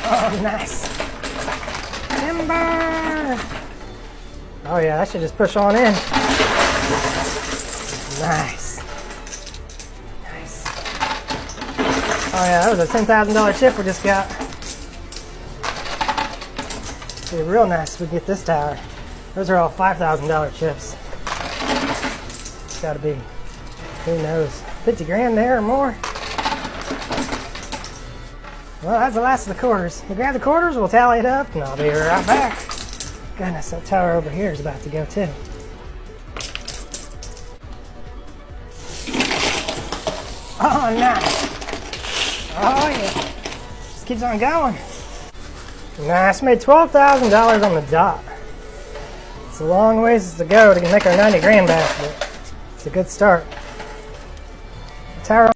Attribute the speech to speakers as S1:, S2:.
S1: Oh, nice. Timber! Oh yeah, I should just push on in. Nice. Nice. Oh yeah, that was a $10,000 chip we just got. It'd be real nice if we get this tower. Those are all $5,000 chips. It's gotta be, who knows, 50 grand there or more. Well, that's the last of the quarters. We'll grab the quarters, we'll tally it up, and I'll be right back. Goodness, that tower over here is about to go too. Oh, nice. Oh, yeah. Just keeps on going. Nice, made $12,000 on the dot. It's a long ways to go to make our 90 grand back, but it's a good start. Tower